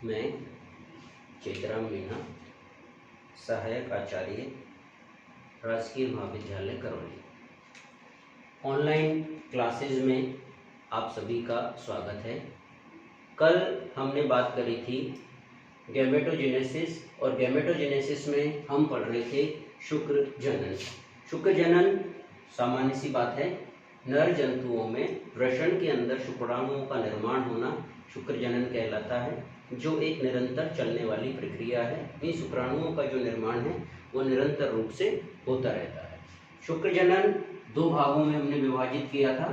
मैं चेतराम मीणा, सहायक आचार्य, राजकीय महाविद्यालय करौली। ऑनलाइन क्लासेज में आप सभी का स्वागत है। कल हमने बात करी थी गैमेटोजेनेसिस, और गैमेटोजेनेसिस में हम पढ़ रहे थे शुक्र जनन। शुक्र जनन सामान्य सी बात है, नर जंतुओं में वृषण के अंदर शुक्राणुओं का निर्माण होना शुक्र जनन कहलाता है, जो एक निरंतर चलने वाली प्रक्रिया है। इन शुक्राणुओं का जो निर्माण है वो निरंतर रूप से होता रहता है। शुक्र जनन दो भागों में हमने विभाजित किया था,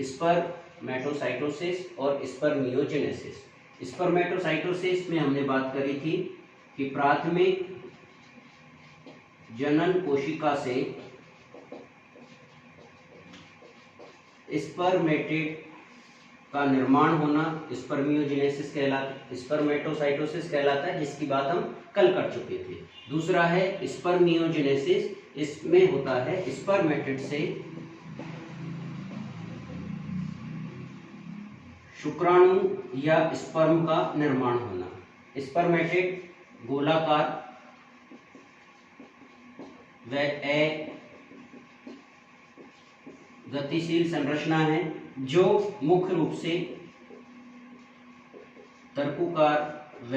स्पर्मेटोसाइटोसिस और स्पर्मियोजेनेसिस। स्पर्मेटोसाइटोसिस में हमने बात करी थी कि प्राथमिक जनन कोशिका से स्पर्मेटिड का निर्माण होना स्पर्मियोजेनेसिस कहलाता, स्पर्मेटोसाइटोसिस कहलाता है, जिसकी बात हम कल कर चुके थे। दूसरा है स्पर्मियोजेनेसिस, इसमें होता है स्पर्मेटिड से शुक्राणु या स्पर्म का निर्माण होना। स्पर्मेटिड गोलाकार व गतिशील संरचना है, जो मुख्य रूप से तर्कुकार व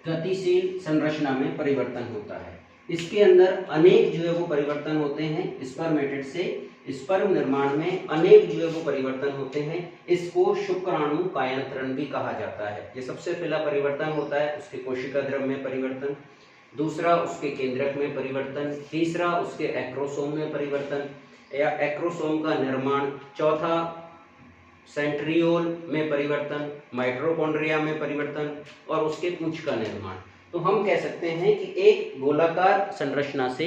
गतिशील संरचना में परिवर्तन होता है। इसके अंदर अनेक जो है वो परिवर्तन होते हैं। स्पर्मेटिड से स्पर्म निर्माण में अनेक जो है वो परिवर्तन होते हैं। इसको शुक्राणु कायांतरण भी कहा जाता है। ये सबसे पहला परिवर्तन होता है उसके कोशिका द्रव्य में परिवर्तन, दूसरा उसके केंद्रक में परिवर्तन, तीसरा उसके एक्रोसोम में परिवर्तन या एक्रोसोम का निर्माण, चौथा सेंट्रियोल में परिवर्तन, माइटोकॉन्ड्रिया में परिवर्तन और उसके पूंछ का निर्माण। तो हम कह सकते हैं कि एक गोलाकार संरचना से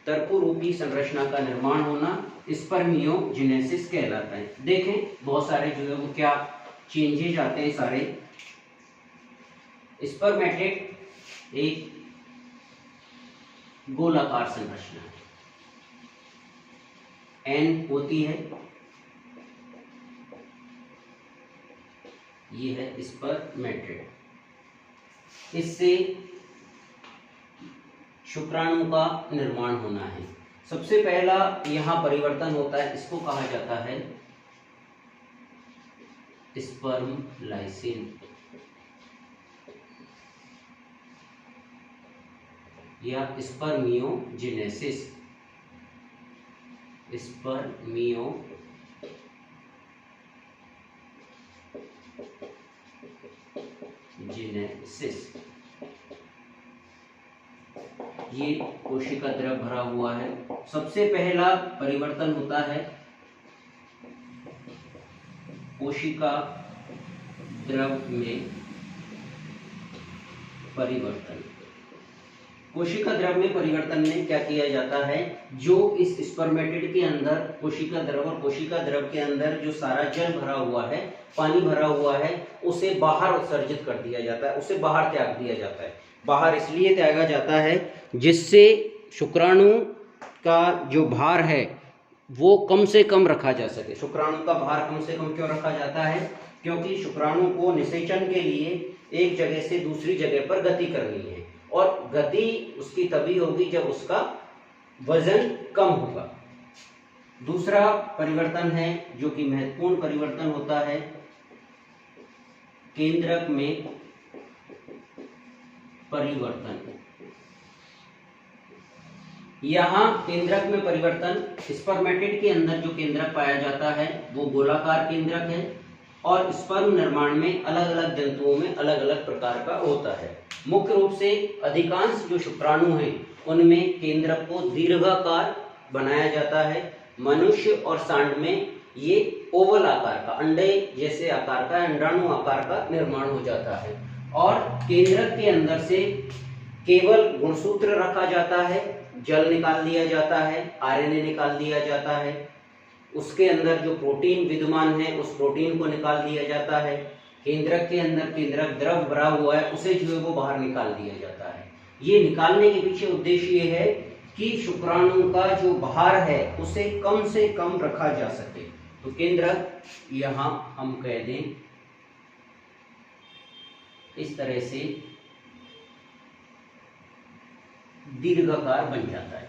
तर्कु रूपी संरचना का निर्माण होना स्पर्मियोजेनेसिस कहलाता है। देखें बहुत सारे जो है वो क्या चेंजेज आते हैं सारे। स्पर्मेटिड एक गोलाकार संरचना है, एन होती है, ये है स्पर्मेटिड। इससे शुक्राणु का निर्माण होना है। सबसे पहला यहां परिवर्तन होता है, इसको कहा जाता है स्पर्म लाइसिन या स्पर्मियोजेनेसिस। स्पर्मियोजेनेसिस ये कोशिका द्रव भरा हुआ है। सबसे पहला परिवर्तन होता है कोशिका द्रव में परिवर्तन। कोशिका द्रव में परिवर्तन में क्या किया जाता है, जो इस स्पर्मेटिड के अंदर कोशिका द्रव और कोशिका द्रव के अंदर जो सारा जल भरा हुआ है, पानी भरा हुआ है, उसे बाहर उत्सर्जित कर दिया जाता है, उसे बाहर त्याग दिया जाता है। बाहर इसलिए त्यागा जाता है जिससे शुक्राणु का जो भार है वो कम से कम रखा जा सके। शुक्राणु का भार कम से कम क्यों रखा जाता है, क्योंकि शुक्राणु को निषेचन के लिए एक जगह से दूसरी जगह पर गति करनी है, और गति उसकी तभी होगी जब उसका वजन कम होगा। दूसरा परिवर्तन है जो कि महत्वपूर्ण परिवर्तन होता है, केंद्रक में परिवर्तन। यहां केंद्रक में परिवर्तन, स्पर्मेटिड के अंदर जो केंद्रक पाया जाता है वो गोलाकार केंद्रक है, और स्पर्म निर्माण में अलग अलग जंतुओं में अलग अलग प्रकार का होता है। मुख्य रूप से अधिकांश जो शुक्राणु हैं उनमें केंद्रक को दीर्घाकार बनाया जाता है। मनुष्य और सांड में ये ओवल आकार का, अंडे जैसे आकार का, अंडाणु आकार का निर्माण हो जाता है, और केंद्रक के अंदर से केवल गुणसूत्र रखा जाता है, जल निकाल दिया जाता है, आरएनए निकाल दिया जाता है, उसके अंदर जो प्रोटीन विद्यमान है उस प्रोटीन को निकाल दिया जाता है। केंद्रक के अंदर केंद्रक द्रव भरा हुआ है, उसे जो है वो बाहर निकाल दिया जाता है। ये निकालने के पीछे उद्देश्य ये है कि शुक्राणु का जो भार है उसे कम से कम रखा जा सके। तो केंद्रक यहाँ हम कह दें इस तरह से दीर्घाकार बन जाता है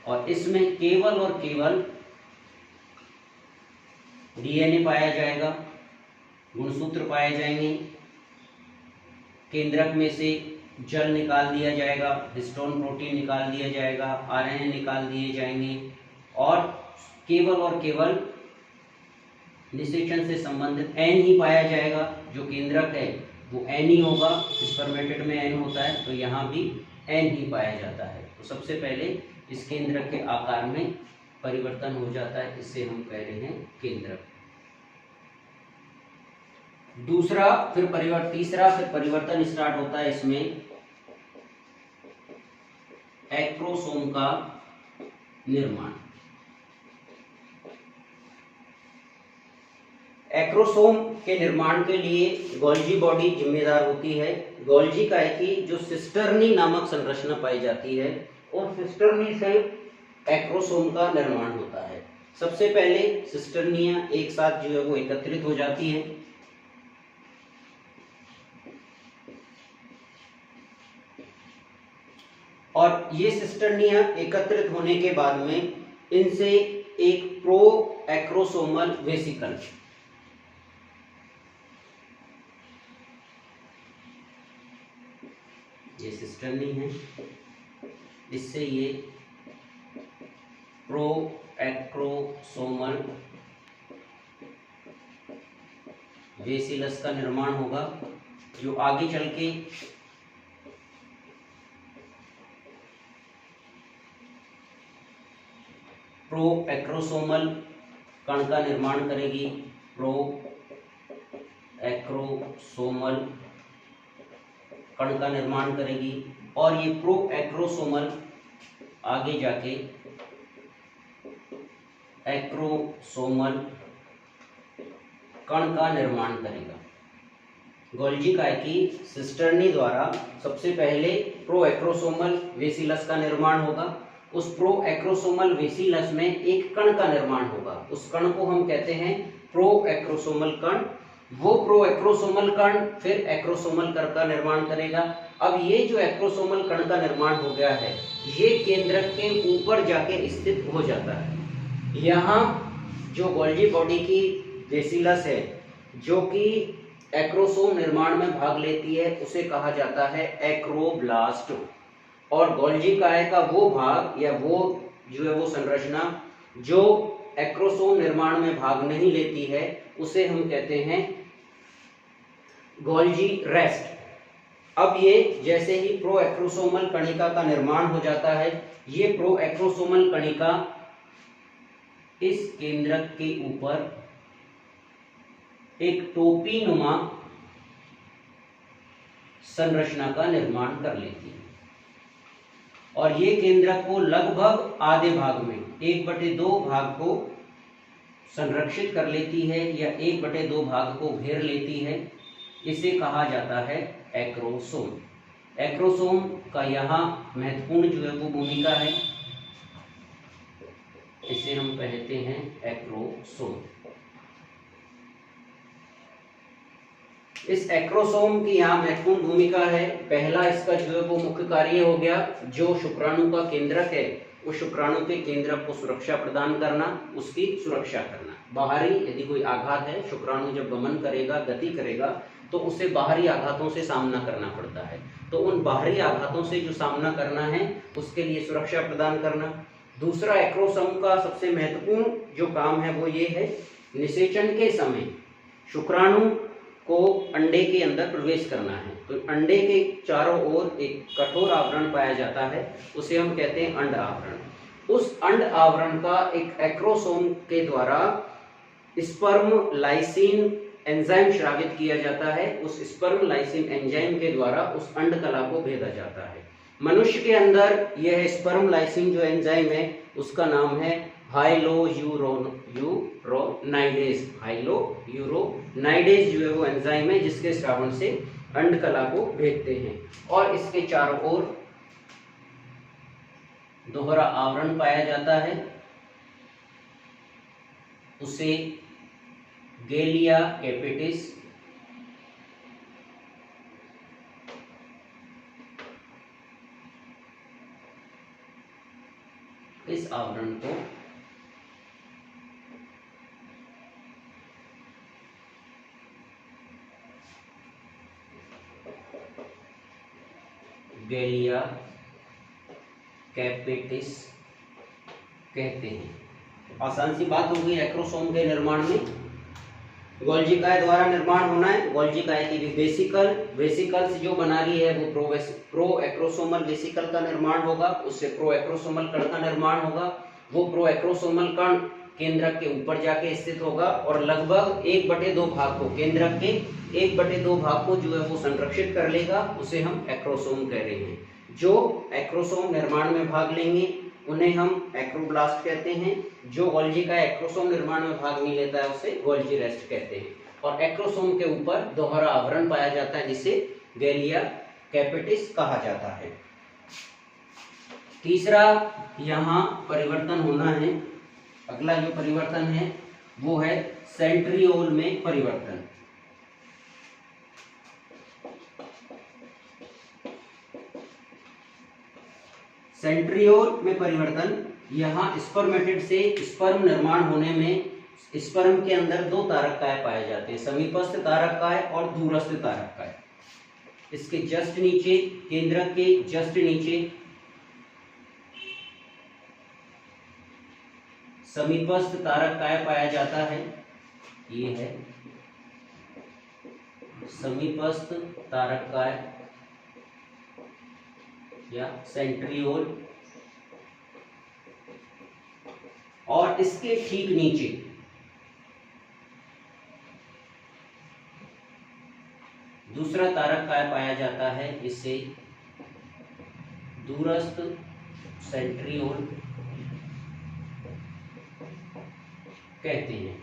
और इसमें केवल और केवल डीएनए पाया जाएगा, गुणसूत्र पाए जाएंगे, केंद्रक में से जल निकाल दिया जाएगा, हिस्टोन प्रोटीन निकाल दिया जाएगा, आरएनए निकाल दिए जाएंगे और केवल निषेचन से संबंधित एन ही पाया जाएगा। जो केंद्रक है वो एन ही होगा, स्पर्मेटेड में एन होता है तो यहाँ भी एन ही पाया जाता है। तो सबसे पहले इस केंद्रक के आकार में परिवर्तन हो जाता है, इससे हम कह रहे हैं केंद्रक। तीसरा फिर परिवर्तन स्टार्ट होता है इसमें एक्रोसोम का निर्माण। एक्रोसोम के निर्माण के लिए गोल्जी बॉडी जिम्मेदार होती है। गोल्जी काय की जो सिस्टर्नी नामक संरचना पाई जाती है और सिस्टर्नी से एक्रोसोम का निर्माण होता है। सबसे पहले सिस्टर्नियां एक साथ जो है वो एकत्रित हो जाती है और ये सिस्टर्नियां एकत्रित होने के बाद में इनसे एक प्रो एक्रोसोमल वेसिकल ये सिस्टर्नी है, इससे ये प्रो एक्रोसोमल वेसिलस का निर्माण होगा जो आगे चल के प्रो एक्रोसोमल कण का निर्माण करेगी। प्रो एक्रोसोमल कण का निर्माण करेगी और ये प्रो एक्रोसोमल आगे जाके एक्रोसोमल कण का निर्माण करेगा। गोल्जी काय की सिस्टर्नी द्वारा सबसे पहले प्रो एक्रोसोमल वेसिलस का निर्माण होगा। उस प्रो एक्रोसोमल वेसिलस में एक कण का निर्माण होगा, उस कण को हम कहते हैं प्रो एक्रोसोमल कण। वो प्रो एक्रोसोमल कण फिर एक्रोसोमल कण का निर्माण करेगा। अब ये जो एक्रोसोमल कण का निर्माण हो गया है ये केंद्रक के ऊपर जाके स्थित हो जाता है। यहाँ जो गोल्जी बॉडी की वेसिलस है जो कि एक्रोसोम निर्माण में भाग लेती है उसे कहा जाता है एक्रोब्लास्ट और गोल्जी काय का वो भाग या वो जो है वो संरचना जो एक्रोसोम निर्माण में भाग नहीं लेती है उसे हम कहते हैं गोल्जी रेस्ट। अब ये जैसे ही प्रो एक्रोसोमल कणिका का निर्माण हो जाता है ये प्रो एक्रोसोमल कणिका इस केंद्रक के ऊपर एक टोपी नुमा संरचना का निर्माण कर लेती है और ये केंद्रक को लगभग आधे भाग में 1/2 भाग को संरक्षित कर लेती है या 1/2 भाग को घेर लेती है। इसे कहा जाता है एक्रोसोम। एक्रोसोम का यहाँ महत्वपूर्ण जो है वो भूमिका है, इसे हम कहते हैं एक्रोसोम। इस एक्रोसोम की यहाँ महत्वपूर्ण भूमिका है। पहला इसका जो है वो मुख्य कार्य हो गया जो शुक्राणु का केंद्रक है उस शुक्राणु के केंद्रक को सुरक्षा प्रदान करना, उसकी सुरक्षा करना। बाहरी यदि कोई आघात है, शुक्राणु जब गमन करेगा गति करेगा तो उसे बाहरी आघातों से सामना करना पड़ता है, तो उन बाहरी आघातों से जो सामना करना है उसके लिए सुरक्षा प्रदान करना। दूसरा एक्रोसोम का सबसे महत्वपूर्ण जो काम है वो ये है निषेचन के समय शुक्राणु को अंडे के अंदर प्रवेश करना है तो अंडे के चारों ओर एक कठोर आवरण पाया जाता है, उसे हम कहते हैं अंड आवरण। उस अंड आवरण का एक एक्रोसोम के द्वारा स्पर्म लाइसिन एंजाइम स्रावित किया जाता है। उस स्पर्म लाइसिन एंजाइम के द्वारा उस अंड कला को भेदा जाता है। मनुष्य के अंदर यह स्पर्म लाइसिन जो एंजाइम है उसका नाम है हाइलोयूरोनाइडेज। हाइलोयूरोनाइडेज जो है वो एंजाइम है जिसके स्रावण से अंड कला को भेदते हैं और इसके चारों ओर दोहरा आवरण पाया जाता है, उसे गेलिया कैपिटिस इस आवरण को गैलिया कैपिटिस कहते हैं। आसान सी बात हो गई। एक्रोसोम के निर्माण में गोल्जी काय द्वारा निर्माण होना है। गोल्जी काय की वेसिकल्स जो बना रही है वो प्रो एक्रोसोमल वेसिकल का निर्माण होगा, उससे प्रो एक्रोसोमल कण का निर्माण होगा। वो प्रो एक्रोसोमल कण केंद्रक के ऊपर जाके स्थित होगा और लगभग 1/2 भाग को, केंद्रक के 1/2 भाग को जो है वो संरक्षित कर लेगा, उसे हम एक्रोसोम कह रहे हैं। जो एक्रोसोम निर्माण में भाग लेंगे उन्हें हम एक्रोब्लास्ट कहते हैं। जो गोल्जी का एक्रोसोम निर्माण में भाग नहीं लेता है उसे गोल्जी रेस्ट कहते हैं। और एक्रोसोम के ऊपर दोहरा आवरण पाया जाता है जिसे गैलिया कैपिटिस कहा जाता है। तीसरा यहाँ परिवर्तन होना है। अगला जो परिवर्तन है वो है सेंट्रियोल में परिवर्तन। सेंट्रियोल में परिवर्तन, यहाँ स्पर्मेटिड से स्पर्म निर्माण होने में स्पर्म के अंदर 2 तारककाय पाए जाते हैं, समीपस्थ तारककाय और दूरस्थ तारककाय। इसके जस्ट नीचे, केंद्रक के जस्ट नीचे समीपस्थ तारककाय पाया जाता है। ये है समीपस्थ तारककाय या सेंट्रियोल। और इसके ठीक नीचे दूसरा तारककाय पाया जाता है, इसे दूरस्थ सेंट्रियोल कहते हैं।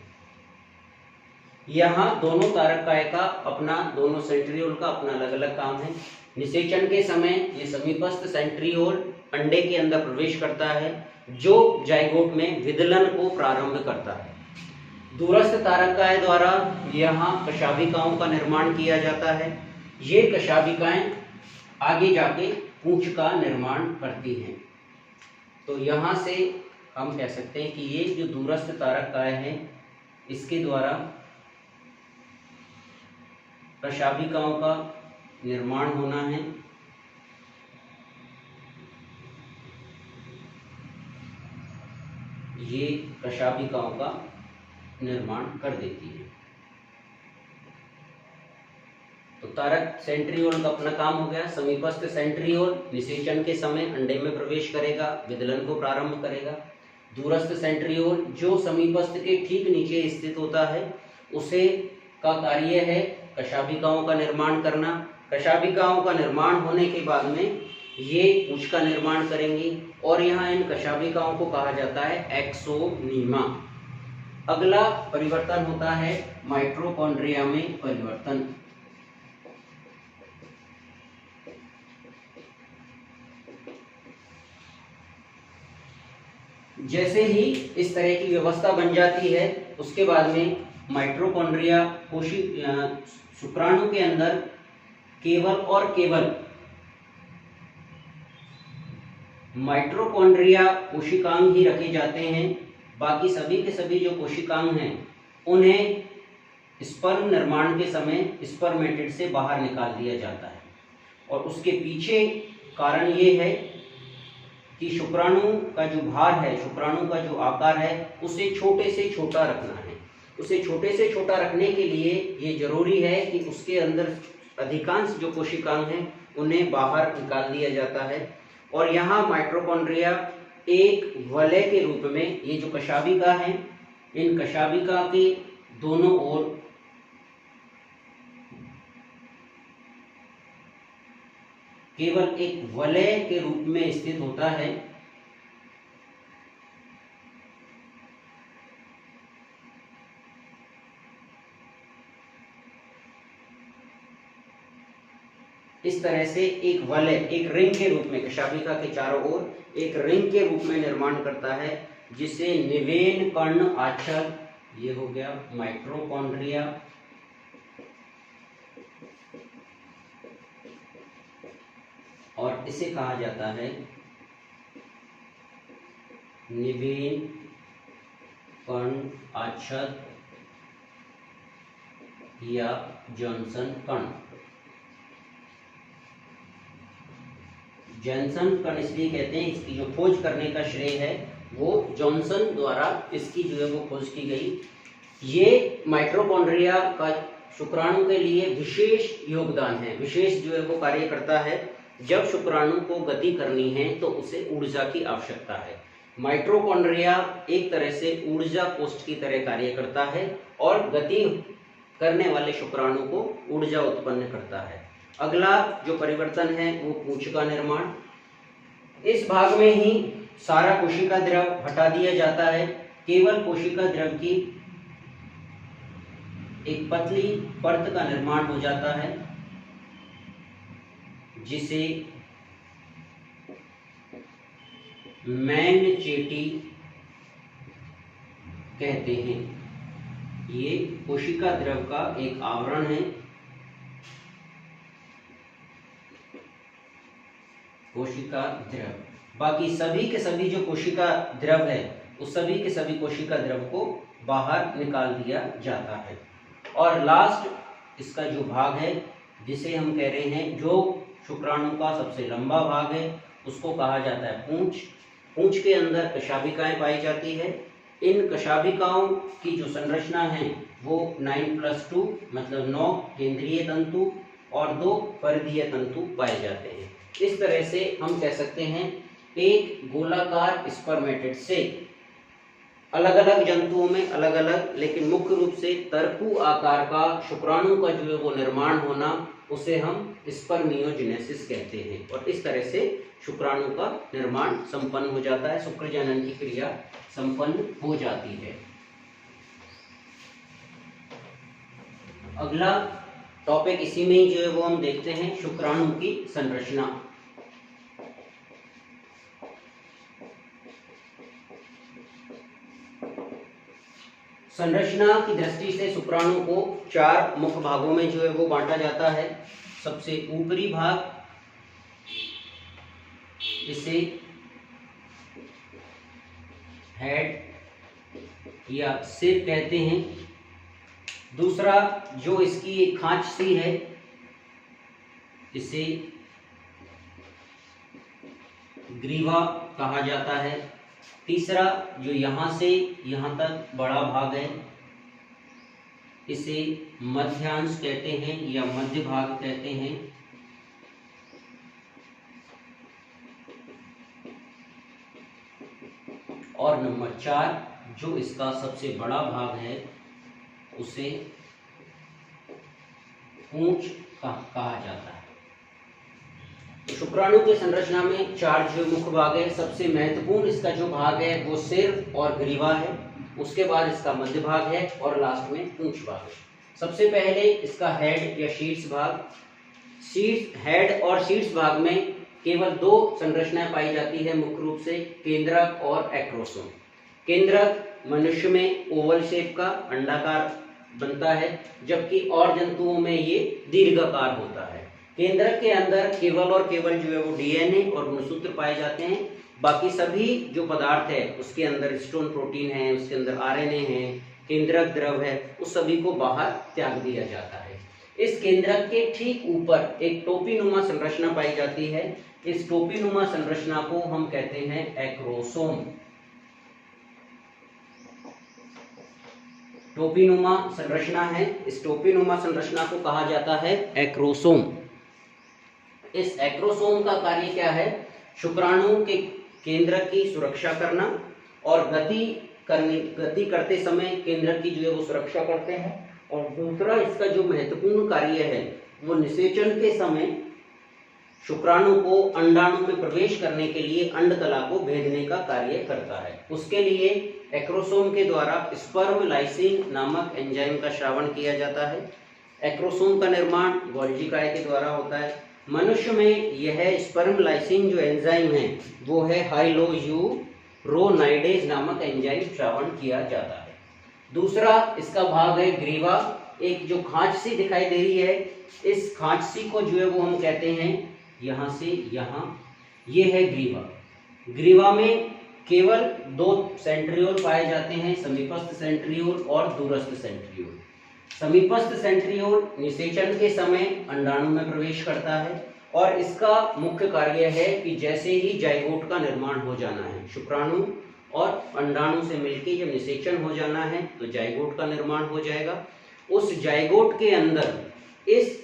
यहाँ दोनों तारककाय का अपना, दोनों सेंट्रियोल का अपना अलग अलग काम है। निषेचन के समय ये समीपस्थ सेंट्रियोल अंडे के अंदर प्रवेश करता है जो जाइगोट में विदलन को प्रारंभ करता है। दूरस्थ तारककाय द्वारा यहाँ कशाभिकाओं का निर्माण किया जाता है। ये कशाभिकाएं आगे जाके पूंछ का निर्माण करती हैं। तो यहाँ से हम कह सकते हैं कि ये जो दूरस्थ तारककाय है इसके द्वारा कशाभिकाओं का निर्माण होना है। ये कशाभिकाओं का निर्माण कर देती है। तो तारक सेंट्रियोल का अपना काम हो गया। समीपस्थ सेंट्रियोल निषेचन के समय अंडे में प्रवेश करेगा, विदलन को प्रारंभ करेगा। दूरस्थ सेंट्रियोल जो समीपस्थ के ठीक नीचे स्थित होता है उसे का कार्य है कशाभिकाओं का निर्माण करना। कशाभिकाओं का निर्माण होने के बाद में ये पूंछ का निर्माण करेंगी और यहाँ इन कशाभिकाओं को कहा जाता है एक्सोनीमा। अगला परिवर्तन होता है माइटोकॉन्ड्रिया में परिवर्तन। जैसे ही इस तरह की व्यवस्था बन जाती है उसके बाद में माइटोकॉन्ड्रिया शुक्राणु के अंदर केवल और केवल माइटोकॉन्ड्रिया कोशिकांग ही रखे जाते हैं। बाकी सभी के सभी जो कोशिकांग हैं उन्हें स्पर्म निर्माण के समय स्पर्मेटिड से बाहर निकाल दिया जाता है। और उसके पीछे कारण ये है कि शुक्राणु का जो भार है, शुक्राणु का जो आकार है उसे छोटे से छोटा रखना है। उसे छोटे से छोटा रखने के लिए ये जरूरी है कि उसके अंदर अधिकांश जो कोशिकांग हैं उन्हें बाहर निकाल दिया जाता है। और यहाँ माइटोकॉन्ड्रिया एक वलय के रूप में, ये जो कशाभिका है इन कशाभिका के दोनों ओर केवल एक वलय के रूप में स्थित होता है। इस तरह से एक वलय, एक रिंग के रूप में कशाभिका के चारों ओर एक रिंग के रूप में निर्माण करता है जिसे निवेन कर्ण आच्छल, ये हो गया माइटोकॉन्ड्रिया, और इसे कहा जाता है निवेन कण, आच्छद या जॉनसन कण। जॉनसन कण इसलिए कहते हैं, इसकी जो खोज करने का श्रेय है वो जॉनसन द्वारा इसकी जो है वो खोज की गई। ये माइटोकॉन्ड्रिया का शुक्राणु के लिए विशेष योगदान है, विशेष जो है वो कार्य करता है। जब शुक्राणु को गति करनी है तो उसे ऊर्जा की आवश्यकता है। माइटोकॉन्ड्रिया एक तरह से ऊर्जा कोष्ठ की तरह कार्य करता है और गति करने वाले शुक्राणु को ऊर्जा उत्पन्न करता है। अगला जो परिवर्तन है वो पूंछ का निर्माण। इस भाग में ही सारा कोशिका द्रव हटा दिया जाता है, केवल कोशिका द्रव की एक पतली परत का निर्माण हो जाता है जिसे मैनचेटी कहते हैं। ये कोशिका द्रव का एक आवरण है। कोशिका द्रव, बाकी सभी के सभी जो कोशिका द्रव है उस सभी के सभी कोशिका द्रव को बाहर निकाल दिया जाता है। और लास्ट इसका जो भाग है जिसे हम कह रहे हैं, जो शुक्राणु का सबसे लंबा भाग है, उसको कहा जाता है पूंछ। पूंछ के अंदर कशाभिकाएं पाई जाती है। इन कशाभिकाओं की जो संरचना है वो 9+2 मतलब 9 केंद्रीय तंतु और 2 परिधीय तंतु पाए जाते हैं। इस तरह से हम कह सकते हैं एक गोलाकार स्पर्मेटिड से अलग अलग जंतुओं में अलग अलग लेकिन मुख्य रूप से तरकू आकार का शुक्राणु का जो है वो निर्माण होना, उसे हम स्पर्मियोजेनेसिस कहते हैं। और इस तरह से शुक्राणु का निर्माण संपन्न हो जाता है, शुक्र जनन की क्रिया संपन्न हो जाती है। अगला टॉपिक इसी में ही जो है वो हम देखते हैं, शुक्राणु की संरचना। संरचना की दृष्टि से शुक्राणु को 4 मुख्य भागों में जो है वो बांटा जाता है। सबसे ऊपरी भाग, इसे हेड या सिर कहते हैं। दूसरा जो इसकी एक खांच सी है, इसे ग्रीवा कहा जाता है। तीसरा जो यहां से यहां तक बड़ा भाग है, इसे मध्यांश कहते हैं या मध्य भाग कहते हैं। और नंबर 4 जो इसका सबसे बड़ा भाग है, उसे पूंछ कहा जाता है। तो शुक्राणु की संरचना में 4 जो मुख्य भाग है। सबसे महत्वपूर्ण इसका जो भाग है वो सिर और ग्रीवा है, उसके बाद इसका मध्य भाग है और लास्ट में पूंछ भाग है। सबसे पहले इसका हेड या शीर्ष भाग। हेड और शीर्ष भाग में केवल 2 संरचनाएं पाई जाती है मुख्य रूप से, केंद्रक और एक्रोसोम। केंद्रक मनुष्य में ओवल शेप का अंडाकार बनता है, जबकि और जंतुओं में ये दीर्घाकार होता है। केंद्रक के अंदर केवल और केवल जो है वो डीएनए और गुणसूत्र पाए जाते हैं। बाकी सभी जो पदार्थ है उसके अंदर स्टोन प्रोटीन है, उसके अंदर आरएनए है, केंद्रक द्रव है, उस सभी को बाहर त्याग दिया जाता है। इस केंद्रक के ठीक ऊपर एक टोपीनुमा संरचना पाई जाती है। इस टोपीनुमा संरचना को हम कहते हैं एक्रोसोम। टोपीनुमा संरचना है, इस टोपीनुमा संरचना को कहा जाता है एक्रोसोम। इस एक्रोसोम का कार्य क्या है? शुक्राणु के केंद्रक की सुरक्षा करना और गति करते समय केंद्रक की जो है वो सुरक्षा करते हैं। और दूसरा इसका जो महत्वपूर्ण कार्य है वो निषेचन के समय शुक्राणु को अंडाणु में प्रवेश करने के लिए अंडकला को भेदने का कार्य करता है। उसके लिए एक्रोसोम के द्वारा स्पर्म लाइसिन नामक एंजाइम का श्रावण किया जाता है। एक्रोसोम का निर्माण गोल्जी काय के द्वारा होता है। मनुष्य में यह स्पर्म लाइसिन जो एंजाइम है वो है हाइलोयूरोनाइडेज नामक एंजाइम श्रावण किया जाता है। दूसरा इसका भाग है ग्रीवा। एक जो खांच सी दिखाई दे रही है, इस खांच सी को जो है वो हम कहते हैं यहाँ से यहाँ, ये है ग्रीवा। ग्रीवा में केवल 2 सेंट्रियोल पाए जाते हैं, समीपस्थ सेंट्रियोल और दूरस्थ सेंट्रियोल। समीपस्थ सेंट्रियोल निषेचन के समय अंडाणु में प्रवेश करता है और इसका मुख्य कार्य है कि जैसे ही जाइगोट का निर्माण हो जाना है, शुक्राणु और अंडाणु से मिलकर जब निषेचन हो जाना है तो जाइगोट का निर्माण हो जाएगा। उस जाइगोट के अंदर इस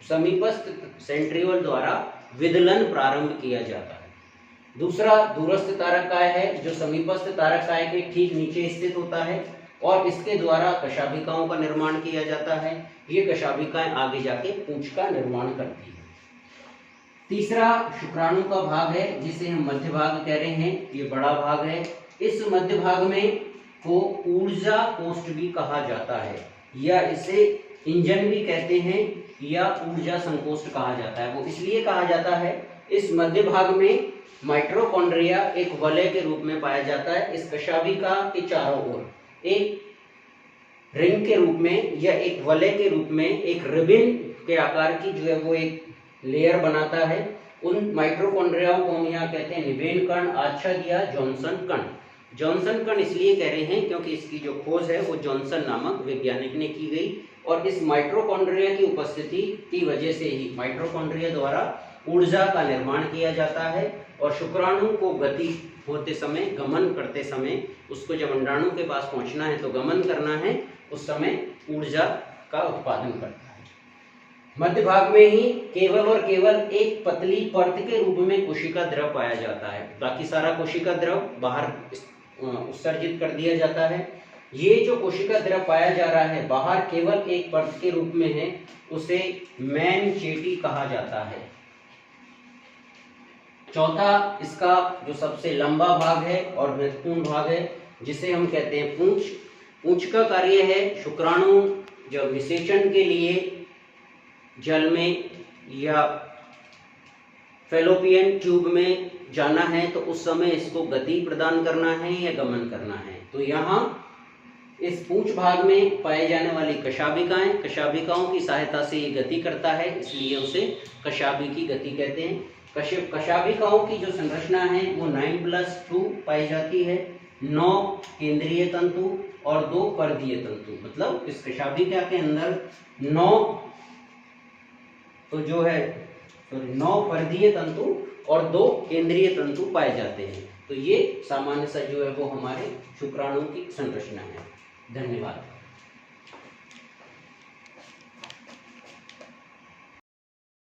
समीपस्थ सेंट्रियोल द्वारा विदलन प्रारंभ किया जाता है। दूसरा दूरस्थ तारकाय है जो समीपस्थ तारकाय के ठीक नीचे स्थित होता है और इसके द्वारा कशाभिकाओं का निर्माण किया जाता है। ये कशाभिकाएं आगे जाके पूंछ का निर्माण करती है। तीसरा शुक्राणु का भाग है जिसे हम मध्य भाग कह रहे हैं, ये बड़ा भाग है। इस मध्य भाग में को ऊर्जा कोष्ठ भी कहा जाता है या इसे इंजन भी कहते हैं या ऊर्जा संकोष्ठ कहा जाता है। वो इसलिए कहा जाता है, इस मध्य भाग में माइटोकॉन्ड्रिया एक वलय के रूप में पाया जाता है। इस कशाभिका के चारों ओर एक रिंग के रूप में या एक वलय के रूप में एक रिबन के आकार की जो है वो एक लेयर बनाता है। उन माइटोकॉन्ड्रियाओं को हम यहाँ कहते हैं निबेन कण, आच्छद या जॉनसन कण। जॉनसन कण इसलिए कह रहे हैं क्योंकि इसकी जो खोज है वो जॉनसन नामक वैज्ञानिक ने की गई और इस माइटोकॉन्ड्रिया की उपस्थिति की वजह से ही माइटोकॉन्ड्रिया द्वारा ऊर्जा का निर्माण किया जाता है और शुक्राणु को गति होते समय, गमन करते समय, उसको जब अंडाणु के पास पहुंचना है तो गमन करना है, उस समय ऊर्जा का उत्पादन करता है। मध्य भाग में ही केवल और केवल एक पतली परत के रूप में कोशिका द्रव पाया जाता है, बाकी सारा कोशिका द्रव बाहर उत्सर्जित कर दिया जाता है। ये जो कोशिका द्रव पाया जा रहा है बाहर केवल एक परत के रूप में है, उसे मैनचेटी कहा जाता है। चौथा इसका जो सबसे लंबा भाग है और महत्वपूर्ण भाग है जिसे हम कहते हैं पूंछ। पूंछ का कार्य है शुक्राणु जब निषेचन के लिए जल में या फैलोपियन ट्यूब में जाना है तो उस समय इसको गति प्रदान करना है या गमन करना है। तो यहाँ इस पूंछ भाग में पाए जाने वाली कशाभिकाएं, कशाभिकाओं की सहायता से ये गति करता है, इसलिए उसे कशाभिकी गति कहते हैं। कशाभिकाओं की जो संरचना है वो 9+2 पाई जाती है। 9 केंद्रीय तंतु और 2 पर्दीय तंतु, मतलब इस कशाभिका के अंदर 9 पर्दीय तंतु और 2 केंद्रीय तंतु पाए जाते हैं। तो ये सामान्य सा जो है वो हमारे शुक्राणु की संरचना है। धन्यवाद।